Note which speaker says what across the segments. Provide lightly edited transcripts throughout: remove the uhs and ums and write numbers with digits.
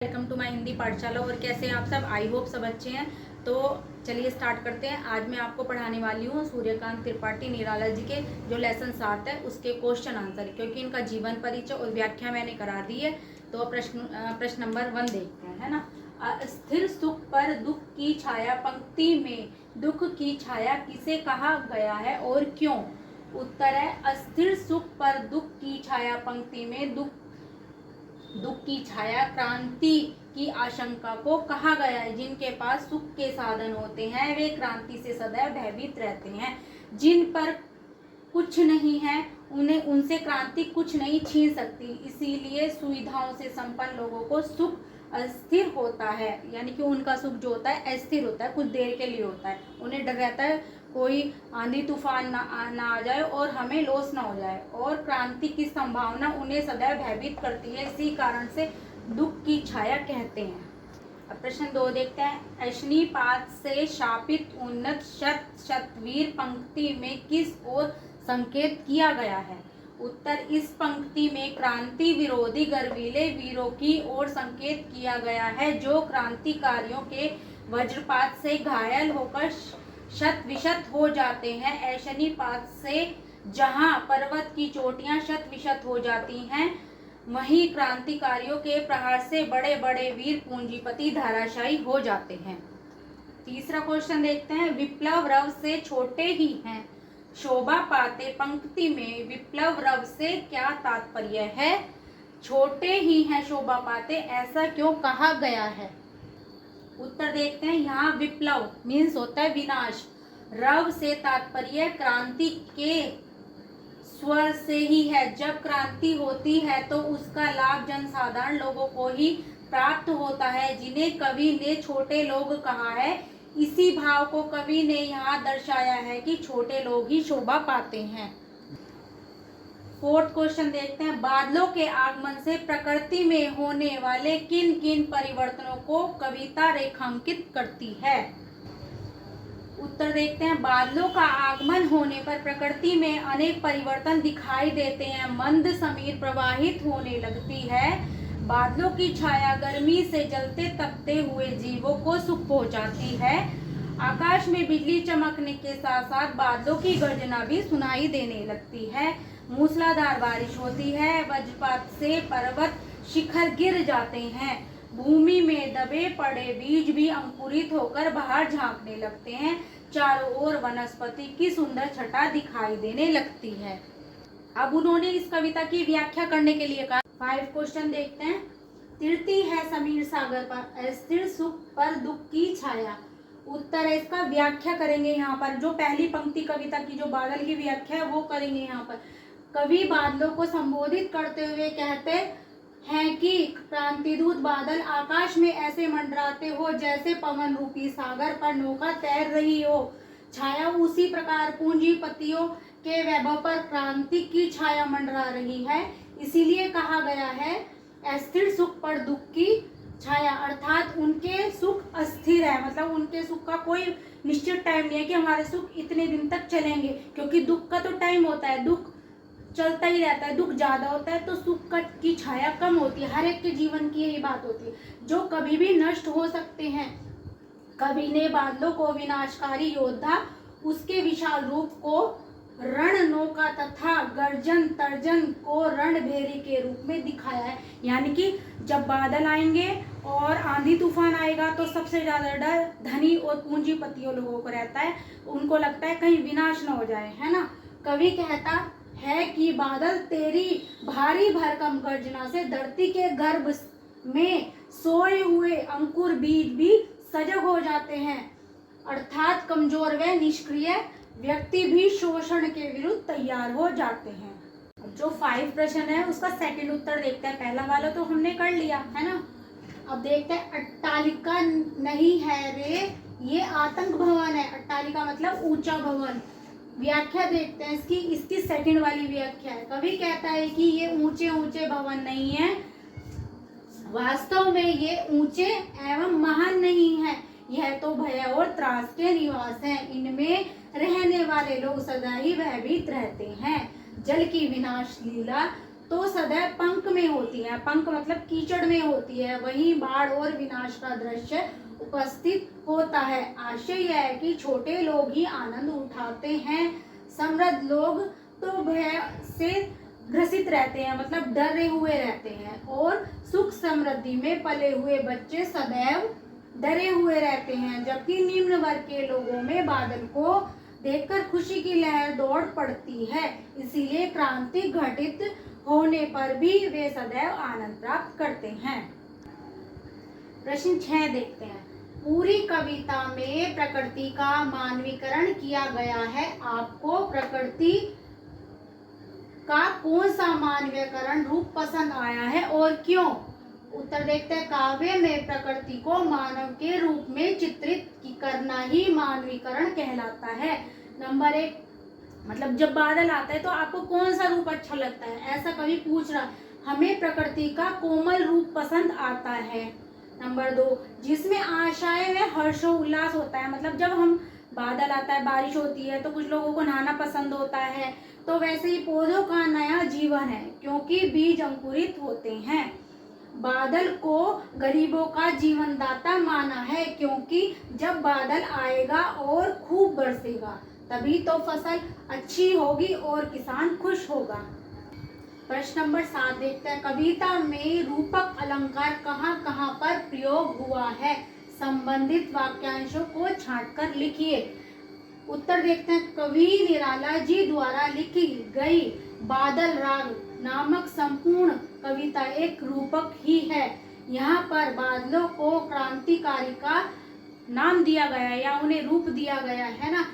Speaker 1: Welcome to my Hindi पाठशाला। और कैसे हैं आप सब? आई होप सब अच्छे हैं। तो चलिए स्टार्ट करते हैं। आज मैं आपको पढ़ाने वाली हूँ सूर्यकांत त्रिपाठी निराला जी के जो लेसन 7 है उसके क्वेश्चन आंसर, क्योंकि इनका जीवन परिचय और व्याख्या मैंने करा दी है। तो प्रश्न नंबर 1 देखते हैं, है ना। अस्थिर सुख पर दुख की छाया, पंक्ति में दुख की छाया किसे कहा गया है और क्यों? उत्तर है अस्थिर सुख पर दुख की छाया, पंक्ति में दुख की छाया क्रांति की आशंका को कहा गया है। जिनके पास सुख के साधन होते हैं वे क्रांति से सदैव भयभीत रहते हैं। जिन पर कुछ नहीं है उन्हें उनसे क्रांति कुछ नहीं छीन सकती। इसीलिए सुविधाओं से संपन्न लोगों को सुख अस्थिर होता है, यानी कि उनका सुख जो होता है अस्थिर होता है, कुछ देर के लिए होता है। उन्हें डर रहता है कोई आंधी तूफान ना आ जाए और हमें लॉस ना हो जाए, और क्रांति की संभावना उन्हें सदैव भयभीत करती है। इसी कारण से दुख की छाया कहते हैं। अब प्रश्न 2 देखते हैं। अश्निपात से शापित उन्नत शतवीर पंक्ति में किस ओर संकेत किया गया है? उत्तर इस पंक्ति में क्रांति विरोधी गर्वीले वीरों की ओर संकेत किया गया है, जो क्रांतिकारियों के वज्रपात से घायल होकर शत विशत हो जाते हैं। ऐशनीपात से जहां पर्वत की चोटियां शत विशत हो जाती हैं, वहीं क्रांतिकारियों के प्रहार से बड़े बड़े वीर पूंजीपति धराशायी हो जाते हैं। तीसरा क्वेश्चन देखते हैं। विप्लव रव से छोटे ही हैं, शोभा पाते, पंक्ति में विप्लव रव से क्या तात्पर्य है? छोटे ही हैं, शोभा पाते, ऐसा क्यों कहा गया है? उत्तर देखते हैं। यहाँ विप्लव मीन्स होता है विनाश, रव से तात्पर्य क्रांति के स्वर से ही है। जब क्रांति होती है तो उसका लाभ जनसाधारण लोगों को ही प्राप्त होता है, जिन्हें कवि ने छोटे लोग कहा है। इसी भाव को कवि ने यहाँ दर्शाया है कि छोटे लोग ही शोभा पाते हैं। फोर्थ क्वेश्चन देखते हैं। बादलों के आगमन से प्रकृति में होने वाले किन किन परिवर्तनों को कविता रेखांकित करती है? उत्तर देखते हैं। बादलों का आगमन होने पर प्रकृति में अनेक परिवर्तन दिखाई देते हैं। मंद समीर प्रवाहित होने लगती है। बादलों की छाया गर्मी से जलते तपते हुए जीवों को सुख पहुंचाती है। आकाश में बिजली चमकने के साथ साथ बादलों की गर्जना भी सुनाई देने लगती है। मूसलाधार बारिश होती है। वज्रपात से पर्वत शिखर गिर जाते हैं। भूमि में दबे पड़े बीज भी अंकुरित होकर बाहर झांकने लगते हैं। चारों ओर वनस्पति की सुंदर छटा दिखाई देने लगती है। अब उन्होंने इस कविता की व्याख्या करने के लिए कहा। 5 क्वेश्चन देखते हैं। तिरती है समीर सागर पर, अस्थिर सुख पर दुख की छाया। उत्तर है इसका व्याख्या करेंगे यहाँ पर। जो पहली पंक्ति कविता की जो बादल की व्याख्या है वो करेंगे यहाँ पर। कवि बादलों को संबोधित करते हुए कहते हैं कि क्रांतिदूत बादल आकाश में ऐसे मंडराते हो जैसे पवन रूपी सागर पर नौका तैर रही हो। छाया उसी प्रकार पूंजीपतियों के वैभव पर क्रांति की छाया मंडरा रही है। इसीलिए कहा गया है अस्थिर सुख पर दुख की छाया, अर्थात उनके सुख अस्थिर है। मतलब उनके सुख का कोई निश्चित टाइम नहीं है कि हमारे सुख इतने दिन तक चलेंगे, क्योंकि दुख का तो टाइम होता है, दुख चलता ही रहता है। दुख ज्यादा होता है तो सुख की छाया कम होती है। हर एक के जीवन की यही बात होती है, जो कभी भी नष्ट हो सकते हैं। कवि ने बादलों को विनाशकारी योद्धा, उसके विशाल रूप को रण नौका तथा गर्जन तर्जन को रणभेरी के रूप में दिखाया है। यानी कि जब बादल आएंगे और आंधी तूफान आएगा तो सबसे ज्यादा डर धनी और पूंजीपतियों लोगों को रहता है। उनको लगता है कहीं विनाश न हो जाए, है ना। कवि कहता है कि बादल तेरी भारी भरकम गर्जना से धरती के गर्भ में सोए हुए अंकुर बीज भी सजग हो जाते हैं, अर्थात कमजोर व निष्क्रिय व्यक्ति भी शोषण के विरुद्ध तैयार हो जाते हैं। जो 5 प्रश्न है उसका सेकंड उत्तर देखते हैं। पहला वाला तो हमने कर लिया है ना। अब देखते हैं। अट्टालिका नहीं है रे, ये आतंक भवन है। अट्टालिका मतलब ऊंचा भवन। व्याख्या देखते हैं इसकी सेकंड वाली व्याख्या है। कवि कहता है कि ये ऊंचे ऊंचे भवन नहीं है, वास्तव में ये ऊंचे एवं महान नहीं है, यह तो भय और त्रास के निवास हैं। इनमें रहने वाले लोग सदा ही भयभीत रहते हैं। जल की विनाश लीला तो सदैव पंक में होती है, पंक मतलब कीचड़ में होती है, वहीं बाढ़ और विनाश का दृश्य उपस्थित होता है। आशय यह है कि छोटे लोग ही आनंद उठाते हैं, समृद्ध लोग तो भय से ग्रसित रहते हैं, मतलब डरे हुए रहते हैं, और सुख समृद्धि में पले हुए बच्चे सदैव डरे हुए रहते हैं। जबकि निम्न वर्ग के लोगों में बादल को देखकर खुशी की लहर दौड़ पड़ती है, इसीलिए क्रांति घटित होने पर भी वे सदैव आनंद प्राप्त करते हैं। प्रश्न 6 देखते हैं। पूरी कविता में प्रकृति का मानवीकरण किया गया है, आपको प्रकृति का कौन सा मानवीकरण रूप पसंद आया है और क्यों? उत्तर देखते हैं। काव्य में प्रकृति को मानव के रूप में चित्रित करना ही मानवीकरण कहलाता है। नंबर 1, मतलब जब बादल आता है तो आपको कौन सा रूप अच्छा लगता है, ऐसा कभी पूछ रहा। हमें प्रकृति का कोमल रूप पसंद आता है। नंबर 2, जिसमें आशाएं व हर्षोल्लास होता है, मतलब जब हम बादल आता है, बारिश होती है तो कुछ लोगों को नहाना पसंद होता है, तो वैसे ही पौधों का नया जीवन है क्योंकि बीज अंकुरित होते हैं। बादल को गरीबों का जीवनदाता माना है क्योंकि जब बादल आएगा और खूब बरसेगा तभी तो फसल अच्छी होगी और किसान खुश होगा। प्रश्न नंबर 7 देखते हैं। कविता में रूपक अलंकार कहाँ कहाँ पर प्रयोग हुआ है, संबंधित वाक्यांशों को छांटकर लिखिए। उत्तर देखते हैं। कवि निराला जी द्वारा लिखी गई बादल राग नामक संपूर्ण कविता एक रूपक ही है। यहाँ पर बादलों को क्रांतिकारी का नाम दिया गया है या उन्हें रूप दिया गया है ना।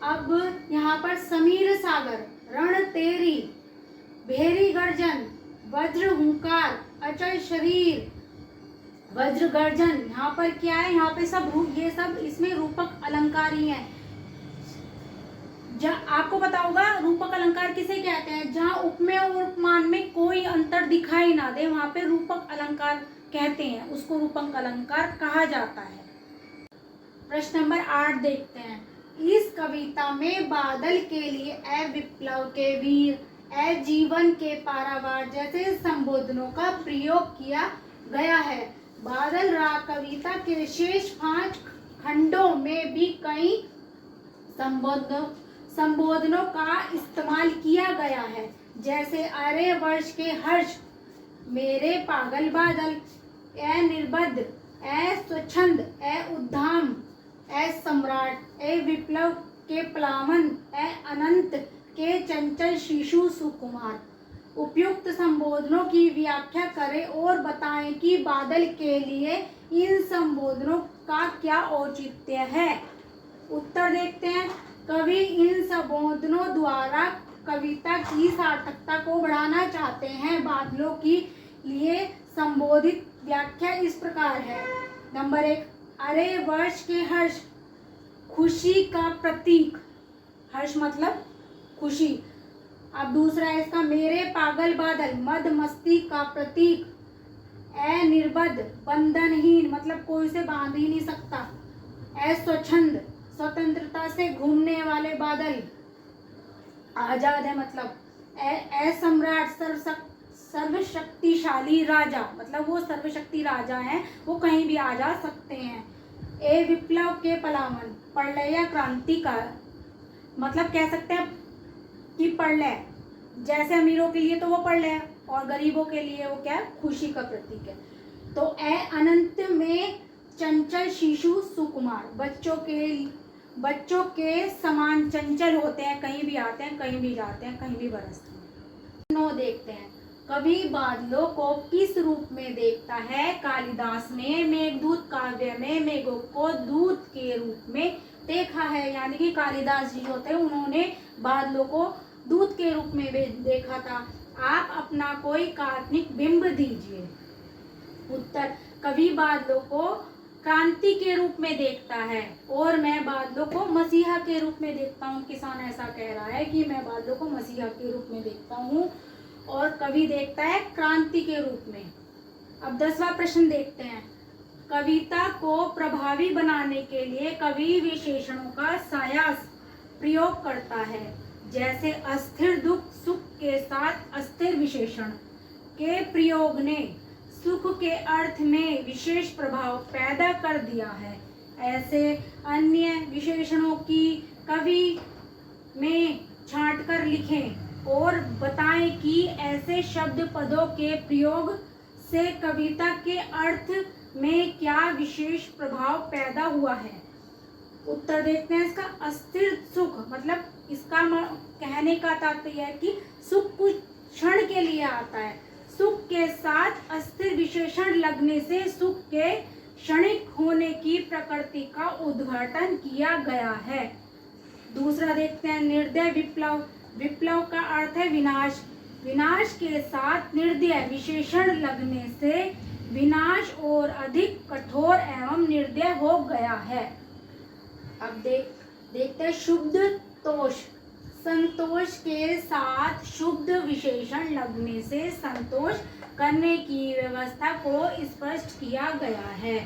Speaker 1: अब यहाँ पर समीर सागर, रण तेरी, भेरी गर्जन, वज्र हुंकार, अचल शरीर, वज्र गर्जन, यहाँ पर क्या है, यहाँ पे सब ये सब इसमें रूपक अलंकार ही है। आपको पता होगा रूपक अलंकार किसे कहते हैं, जहाँ उपमेय और उपमान में कोई अंतर दिखाई ना दे वहां पे रूपक अलंकार कहते हैं, उसको रूपक अलंकार कहा जाता है। प्रश्न नंबर 8 देखते हैं। इस कविता में बादल के लिए ए विप्लव के वीर, ए जीवन के पारावार जैसे संबोधनों का प्रयोग किया गया है। बादल राग कविता के शेष 5 खंडों में भी कई संबोधनों का इस्तेमाल किया गया है, जैसे अरे वर्ष के हर्ष, मेरे पागल बादल, ए निर्बद्ध, ए स्वच्छंद, ए उद्दाम, ए सम्राट, ए विप्लव के प्लावन, ए अनंत के चंचल शिशु सुकुमार। उपयुक्त संबोधनों की व्याख्या करें और बताएं कि बादल के लिए इन संबोधनों का क्या औचित्य है। उत्तर देखते हैं। कवि इन संबोधनों द्वारा कविता की सार्थकता को बढ़ाना चाहते हैं। बादलों की लिए संबोधित व्याख्या इस प्रकार है। नंबर 1, अरे वर्ष के हर्ष, खुशी का प्रतीक, हर्ष मतलब खुशी। अब दूसरा है इसका मेरे पागल बादल, मद मस्ती का प्रतीक। ए निर्बद्ध, बंधनहीन मतलब कोई उसे बांध ही नहीं सकता। ए स्वच्छंद, स्वतंत्रता से घूमने वाले बादल, आजाद है मतलब। ए सम्राट, सर्वशक्तिशाली राजा, मतलब वो सर्वशक्ति राजा हैं, वो कहीं भी आ जा सकते हैं। ए विप्लव के पलावन, प्रलय क्रांति का, मतलब कह सकते हैं कि प्रलय, जैसे अमीरों के लिए तो वो प्रलय और गरीबों के लिए वो क्या है, खुशी का प्रतीक है। तो ए अनंत में चंचल शिशु सुकुमार, बच्चों के समान चंचल होते हैं, कहीं भी आते हैं, कहीं भी जाते हैं, कहीं भी बरसते हैं। 9 देखते हैं। कवि बादलों को किस रूप में देखता है? कालिदास ने मेघदूत काव्य में मेघों को दूत के रूप में देखा है, यानी कि कालिदास जी होते हैं, उन्होंने बादलों को दूत के रूप में देखा था। आप अपना कोई काल्पनिक बिंब दीजिए। उत्तर, कवि बादलों को क्रांति के रूप में देखता है और मैं बादलों को मसीहा के रूप में देखता हूँ। किसान ऐसा कह रहा है कि मैं बादलों को मसीहा के रूप में देखता हूँ और कवि देखता है क्रांति के रूप में। अब 10वां प्रश्न देखते हैं। कविता को प्रभावी बनाने के लिए कवि विशेषणों का सायास प्रयोग करता है, जैसे अस्थिर दुख सुख के साथ अस्थिर विशेषण के प्रयोग ने सुख के अर्थ में विशेष प्रभाव पैदा कर दिया है, ऐसे अन्य विशेषणों की कवि में छांटकर लिखें और बताएं कि ऐसे शब्द पदों के प्रयोग से कविता के अर्थ में क्या विशेष प्रभाव पैदा हुआ है। उत्तर देखते हैं इसका। अस्थिर सुख मतलब इसका कहने का तात्पर्य है कि सुख कुछ क्षण के लिए आता है। सुख के साथ अस्थिर विशेषण लगने से सुख के क्षणिक होने की प्रकृति का उद्घाटन किया गया है। दूसरा देखते हैं निर्दय विप्लव। विप्लव का अर्थ है विनाश। विनाश के साथ निर्दय विशेषण लगने से विनाश और अधिक कठोर एवं निर्दय हो गया है। अब देखते हैं शुद्ध तोष। संतोष के साथ शुद्ध विशेषण लगने से संतोष करने की व्यवस्था को स्पष्ट किया गया है।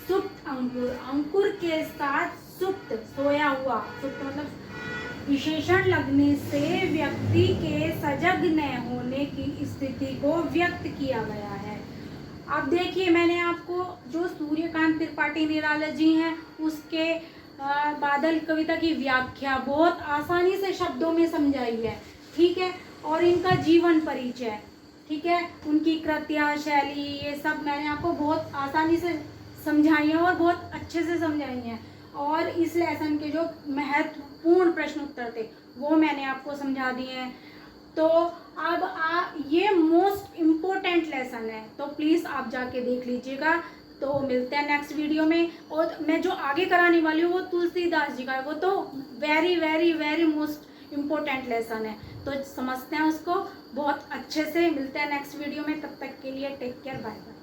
Speaker 1: सुप्त अंकुर। अंकुर के साथ सुप्त सोया हुआ, सुप्त मतलब विशेषण लगने से व्यक्ति के सजग न होने की स्थिति को व्यक्त किया गया है। अब देखिए मैंने आपको जो सूर्यकांत त्रिपाठी निराला जी हैं उसके बादल कविता की व्याख्या बहुत आसानी से शब्दों में समझाई है, ठीक है, और इनका जीवन परिचय, ठीक है, उनकी कृतियाँ शैली ये सब मैंने आपको बहुत आसानी से समझाई है और बहुत अच्छे से समझाई हैं। और इस लेसन के जो महत्वपूर्ण प्रश्न उत्तर थे वो मैंने आपको समझा दिए हैं। तो अब ये मोस्ट इम्पोर्टेंट लेसन है, तो प्लीज़ आप जाके देख लीजिएगा। तो मिलते हैं नेक्स्ट वीडियो में। और मैं जो आगे कराने वाली हूँ वो तुलसीदास जी का है, वो तो very very very most important lesson है, तो समझते हैं उसको बहुत अच्छे से। मिलते हैं नेक्स्ट वीडियो में, तब तक के लिए टेक केयर, बाय बाय।